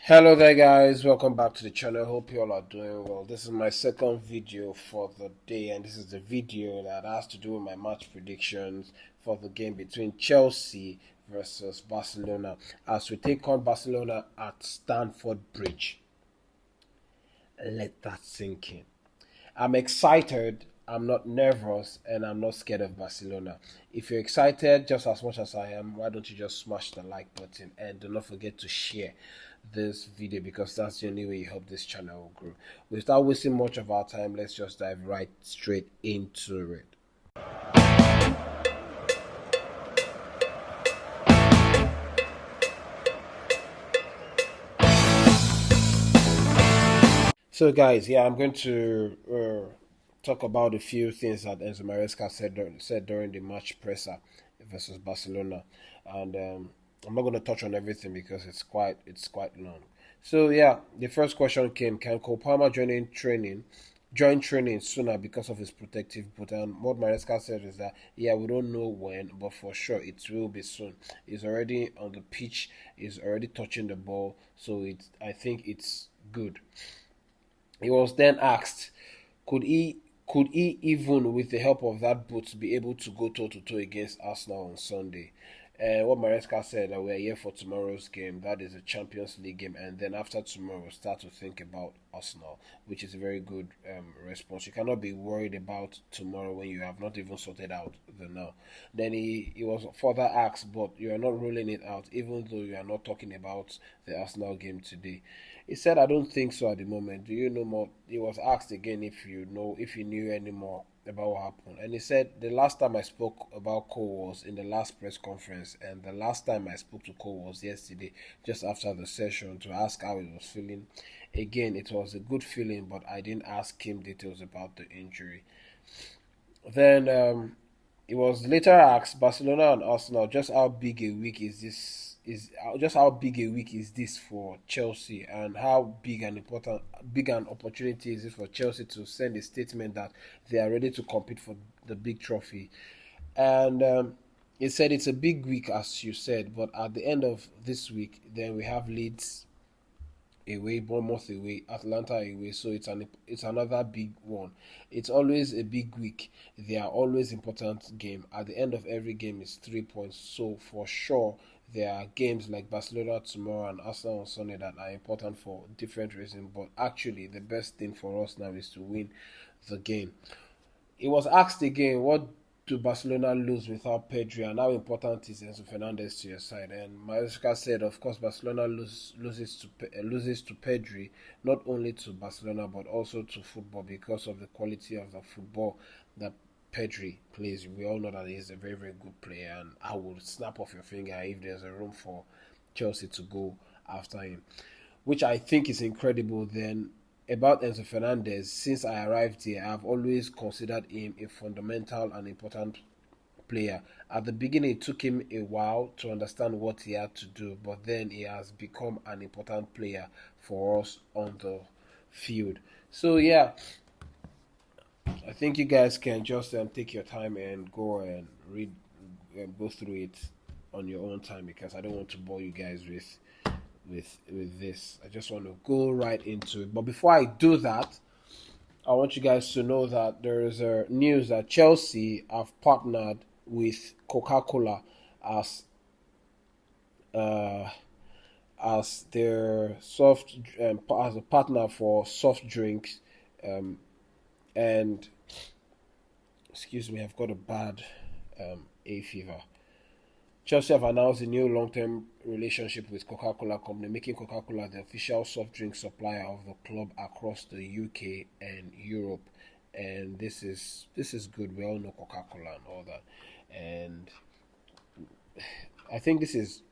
Hello there guys, welcome back to the channel. Hope you all are doing well. This is my second video for the day, and this is the video that has to do with my match predictions for the game between Chelsea versus Barcelona as we take on Barcelona at Stamford Bridge. Let that sink in. I'm excited, I'm not nervous, and I'm not scared of Barcelona. If you're excited just as much as I am, why don't you just smash the like button and do not forget to share this video, because that's the only way you help this channel grow. Without wasting much of our time, let's just dive right straight into it. So, guys, yeah, I'm going to talk about a few things that Enzo Maresca said during the match presser versus Barcelona, and I'm not going to touch on everything because it's quite long. So, yeah, the first question came: Can Cole Palmer join training sooner because of his protective boot? And what Maresca said is that yeah, we don't know when, but for sure it will be soon. He's already on the pitch. He's already touching the ball, so I think it's good. He was then asked, could he even with the help of that boot be able to go toe to toe against Arsenal on Sunday? And what Maresca said that we're here for tomorrow's game, that is a Champions League game, and then after tomorrow start to think about Arsenal, which is a very good response. You cannot be worried about tomorrow when you have not even sorted out the now. Then he was further asked, but you are not ruling it out, even though you are not talking about the Arsenal game today. He said, I don't think so at the moment. Do you know more? He was asked again if he knew any more about what happened. And he said, the last time I spoke about Cole was in the last press conference. And the last time I spoke to Cole was yesterday, just after the session, to ask how he was feeling. Again, it was a good feeling, but I didn't ask him details about the injury. Then it was later asked Barcelona and Arsenal just how big a week is this is just how big a week is this for Chelsea, and how big an opportunity is it for Chelsea to send a statement that they are ready to compete for the big trophy. And he said it's a big week as you said, but at the end of this week then we have Leeds away, Bournemouth away, Atlanta away. So it's another big one. It's always a big week. They are always important game. At the end of every game is 3 points. So for sure there are games like Barcelona tomorrow and Arsenal on Sunday that are important for different reasons. But actually the best thing for us now is to win the game. He was asked again, what do Barcelona lose without Pedri, and how important is Enzo Fernandez to your side? And Maresca said, of course, Barcelona loses to Pedri, not only to Barcelona but also to football, because of the quality of the football that Pedri plays. We all know that he's a very, very good player, and I would snap off your finger if there's a room for Chelsea to go after him, which I think is incredible. Then about Enzo Fernandez, since I arrived here, I've always considered him a fundamental and important player. At the beginning, it took him a while to understand what he had to do, but then he has become an important player for us on the field. So, yeah, I think you guys can just take your time and go and read, go through it on your own time, because I don't want to bore you guys with this. I just want to go right into it. But before I do that, I want you guys to know that there is a news that Chelsea have partnered with Coca-Cola as uh, as their as a partner for soft drinks. And excuse me, I've got a bad a fever. Chelsea have announced a new long-term relationship with Coca-Cola Company, making Coca-Cola the official soft drink supplier of the club across the UK and Europe. And this is good. We all know Coca-Cola and all that. And I think this is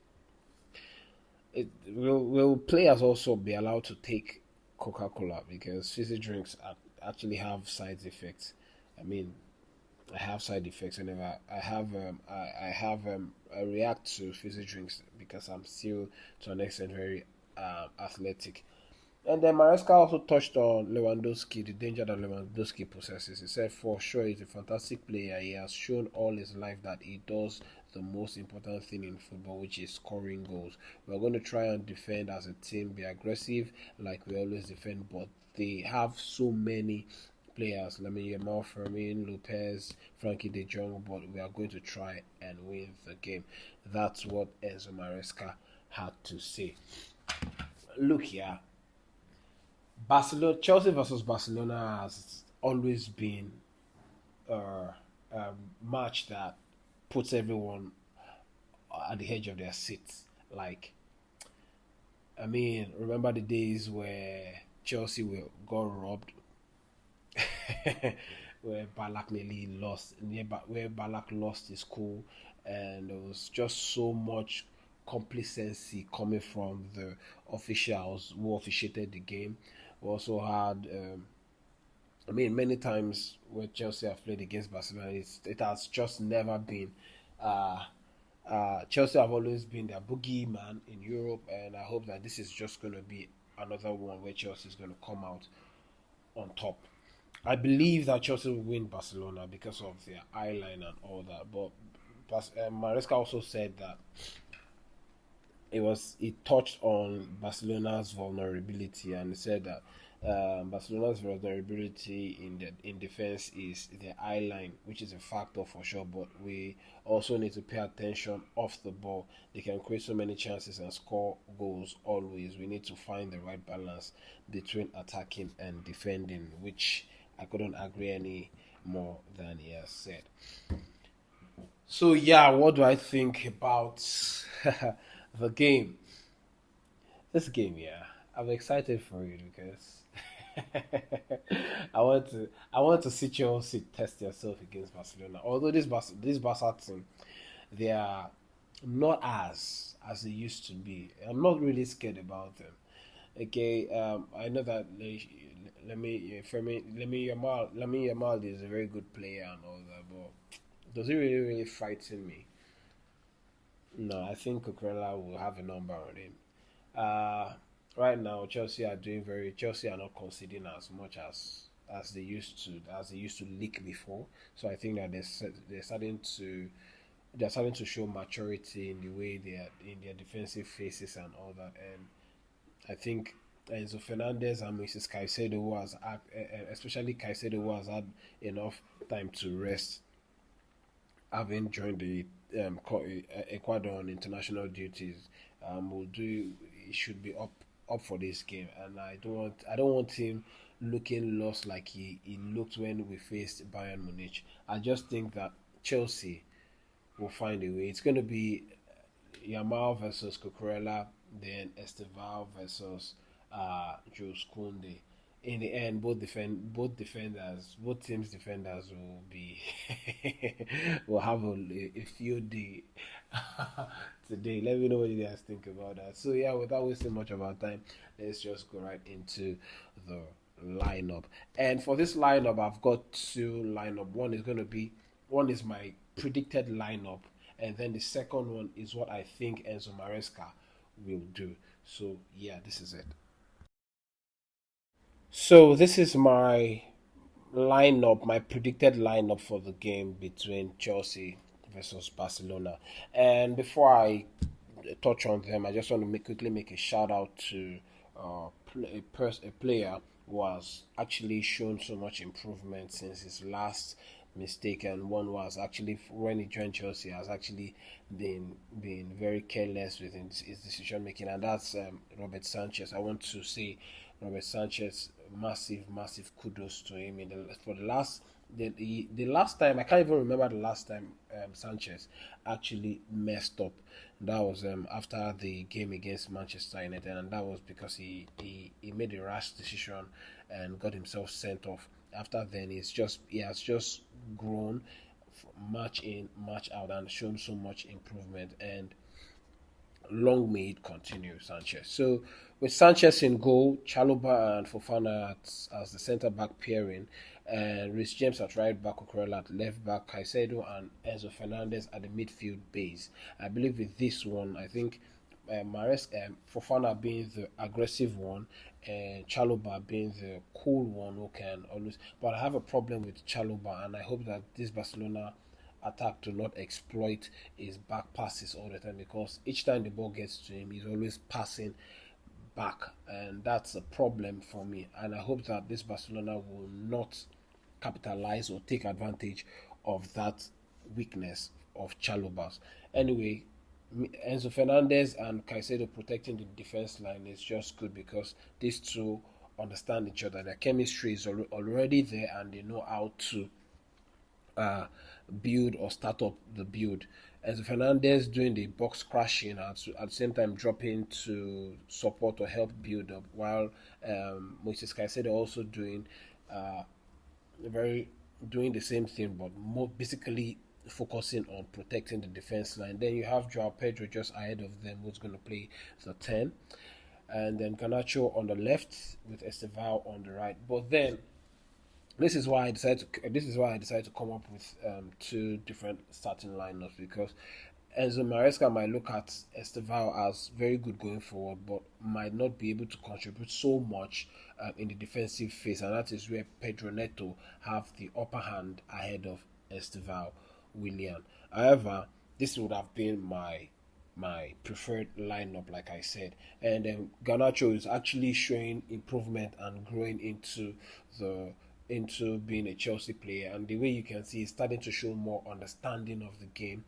it. Will players also be allowed to take Coca-Cola, because fizzy drinks actually have side effects. I mean, I have side effects whenever I react to fizzy drinks, because I'm still to an extent very athletic. And then Maresca also touched on Lewandowski, the danger that Lewandowski possesses. He said, for sure, he's a fantastic player. He has shown all his life that he does the most important thing in football, which is scoring goals. We're going to try and defend as a team, be aggressive like we always defend, but they have so many players. I mean, Yamal, Fermin, Lopez, Frankie De Jong, but we are going to try and win the game. That's what Enzo Maresca had to say. Look here, Barcelona, Chelsea versus Barcelona has always been a match that puts everyone at the edge of their seats. Like, I mean, remember the days where Chelsea got robbed, where Balak nearly lost, where Balak lost his cool, and there was just so much complacency coming from the officials who officiated the game. We also had I mean, many times when Chelsea have played against Barcelona, it has just never been. Uh, Chelsea have always been their boogeyman in Europe, and I hope that this is just going to be another one where Chelsea is going to come out on top. I believe that Chelsea will win Barcelona because of their eye line and all that. But Maresca also said that it touched on Barcelona's vulnerability, and he said that Barcelona's vulnerability in defense is their eye line, which is a factor for sure. But we also need to pay attention off the ball. They can create so many chances and score goals always. We need to find the right balance between attacking and defending, which I couldn't agree any more than he has said. So yeah, what do I think about the game? This game, yeah, I'm excited for it because I want to see Chelsea test yourself against Barcelona. Although this Barca team, they are not as they used to be. I'm not really scared about them. Okay, I know that let me Yamal is a very good player and all that, but does it really frighten me? No, I think Coca-Cola will have a number on him. Uh, right now, Chelsea are not conceding as much as they used to leak before. So I think that they're starting to show maturity in the way they are in their defensive phases and all that. And I think Enzo Fernandez and Mrs. Caicedo, especially Caicedo, who has had enough time to rest, having joined the Ecuador on international duties, will do. He should be up for this game, and I don't want him looking lost like he looked when we faced Bayern Munich. I just think that Chelsea will find a way. It's going to be Yamal versus Cucurella, then Esteval versus Jules Koundé. In the end, both teams' defenders will be will have a field day today. Let me know what you guys think about that. So yeah, without wasting much of our time, let's just go right into the lineup. And for this lineup, I've got two lineup. One is my predicted lineup, and then the second one is what I think Enzo Maresca will do. So yeah, this is it. So this is my predicted lineup for the game between Chelsea versus Barcelona. And before I touch on them, I just want to quickly make a shout out to a player who has actually shown so much improvement since his last mistake, and one was actually when he joined Chelsea has actually been very careless with his decision making, and that's Robert Sanchez. I want to say Robert Sanchez, massive kudos to him in for the last the last time. I can't even remember the last time Sanchez actually messed up. That was after the game against Manchester United, and that was because he made a rash decision and got himself sent off. After then, he has just grown match in, match out, and shown so much improvement. And long may it continue, Sanchez. So with Sanchez in goal, Chaluba and Fofana as the centre back pairing, and Rhys James at right back, Cucurella at left back, Caicedo and Enzo Fernandez at the midfield base. I believe with this one, I think Fofana being the aggressive one and Chaluba being the cool one who can always. But I have a problem with Chaluba, and I hope that this Barcelona attack to not exploit his back passes all the time, because each time the ball gets to him, he's always passing back, and that's a problem for me. And I hope that this Barcelona will not capitalize or take advantage of that weakness of Chalobah's. Anyway, Enzo Fernandez and Caicedo protecting the defense line is just good, because these two understand each other. Their chemistry is already there, and they know how to uh, build or start up the build. As Fernandez doing the box crashing, at the same time dropping to support or help build up, while Moises Caicedo also doing very doing the same thing, but more basically focusing on protecting the defense line. Then you have Joao Pedro just ahead of them, who's going to play the 10, and then Garnacho on the left with Estevao on the right. But then this is why I decided to come up with two different starting lineups, because Enzo Maresca might look at Estevao as very good going forward, but might not be able to contribute so much in the defensive phase, and that is where Pedro Neto have the upper hand ahead of Estevao Willian. However, this would have been my preferred lineup, like I said. And Garnacho is actually showing improvement and growing the into being a Chelsea player, and the way you can see, he's starting to show more understanding of the game,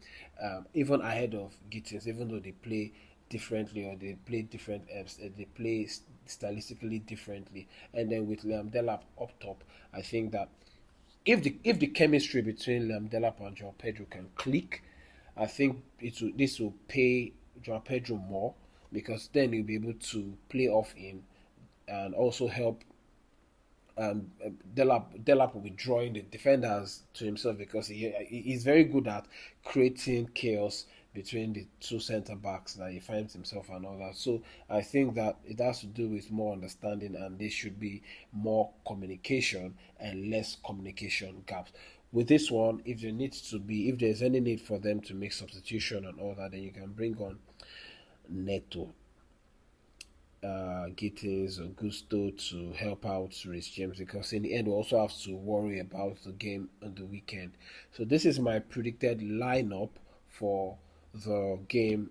even ahead of Gittins. Even though they play differently, or they play different, they play stylistically differently. And then with Liam Delap up top, I think that if the chemistry between Liam Delap and João Pedro can click, I think this will pay João Pedro more, because then he'll be able to play off him and also help Delap will be drawing the defenders to himself, because he's very good at creating chaos between the two centre backs that he finds himself and all that. So I think that it has to do with more understanding, and there should be more communication and less communication gaps. With this one, if there's any need for them to make substitution and all that, then you can bring on Neto, Gittins or Gusto to help out Rhys James, because in the end we also have to worry about the game on the weekend. So this is my predicted lineup for the game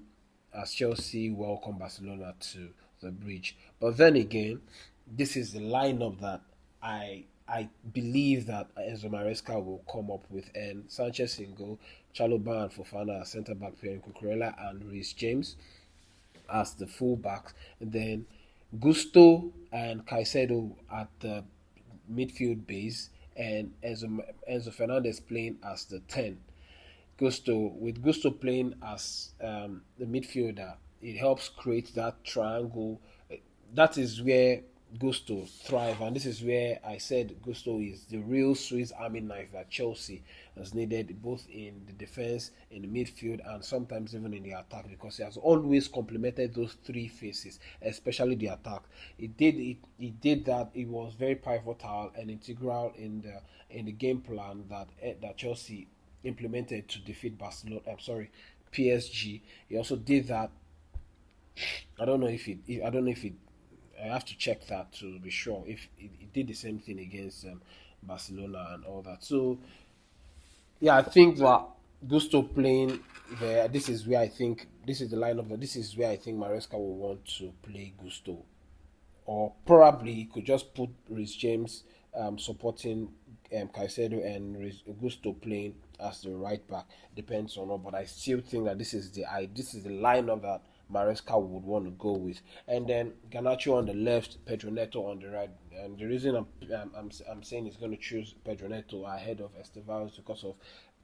as Chelsea welcome Barcelona to the bridge. But then again, this is the lineup that I believe that Enzo Maresca will come up with, and Sanchez in goal, Chalobah and Fofana centre back pairing, Cucurella and Rhys James as the fullbacks, and then Gusto and Caicedo at the midfield base, and Enzo Fernandez playing as the 10. Gusto playing as the midfielder, it helps create that triangle. That is where Gusto thrive, and this is where I said Gusto is the real Swiss Army knife that Chelsea has needed, both in the defense, in the midfield, and sometimes even in the attack, because he has always complemented those three phases, especially the attack. It did that. It was very pivotal and integral in the game plan that Chelsea implemented to defeat Barcelona. I'm sorry, PSG. He also did that. I don't know if it I have to check that to be sure if it did the same thing against Barcelona and all that. So yeah, I think that Gusto playing there. This is the lineup. This is where I think Maresca will want to play Gusto, or probably he could just put Rhys James supporting Caicedo and Gusto playing as the right back. Depends on, but I still think that this is the lineup that Maresca would want to go with. And then Garnacho on the left, Pedro Neto on the right. And the reason I'm saying he's going to choose Pedro Neto ahead of Estevao is because of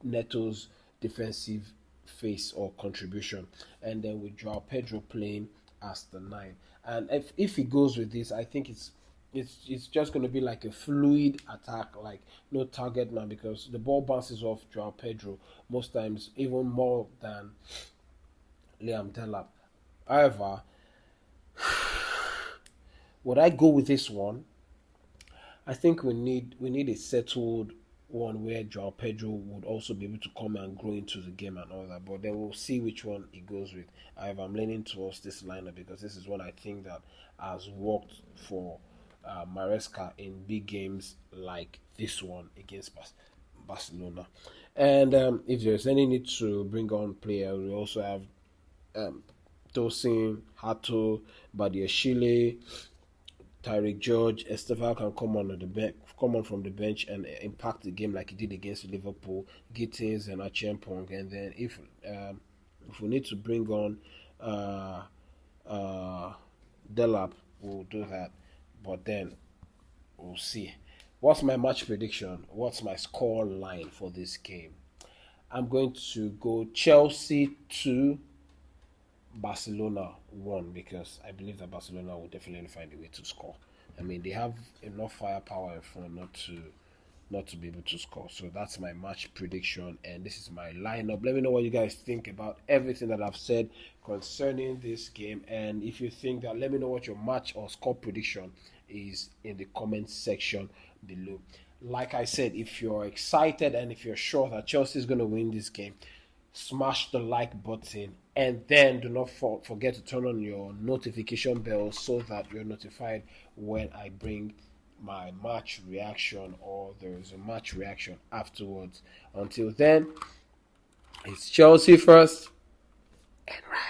Neto's defensive face or contribution. And then with Joao Pedro playing as the 9. And if he goes with this, I think it's just going to be like a fluid attack, like no target man, because the ball bounces off Joao Pedro most times, even more than Liam Delap. However, would I go with this one? I think we need a settled one where Joao Pedro would also be able to come and grow into the game and all that. But then we'll see which one he goes with. However, I'm leaning towards this lineup because this is one I think that has worked for Maresca in big games like this one against Barcelona. And if there's any need to bring on players, we also have um, Tosin, Hato, Badiashile, Tyreek George, Estevao can come on from the bench and impact the game like he did against Liverpool, Gittins and Achiampong. And then if we need to bring on uh, uh, Delap, we'll do that. But then we'll see. What's my match prediction? What's my score line for this game? I'm going to go Chelsea 2, Barcelona 1 because I believe that Barcelona will definitely find a way to score. I mean, they have enough firepower in front not to be able to score. So that's my match prediction, and this is my lineup. Let me know what you guys think about everything that I've said concerning this game, and if you think that, let me know what your match or score prediction is in the comment section below. Like I said, if you're excited and if you're sure that Chelsea is going to win this game, smash the like button, and then do not forget to turn on your notification bell so that you're notified when I bring my match reaction or there is a match reaction afterwards. Until then, it's Chelsea first and right.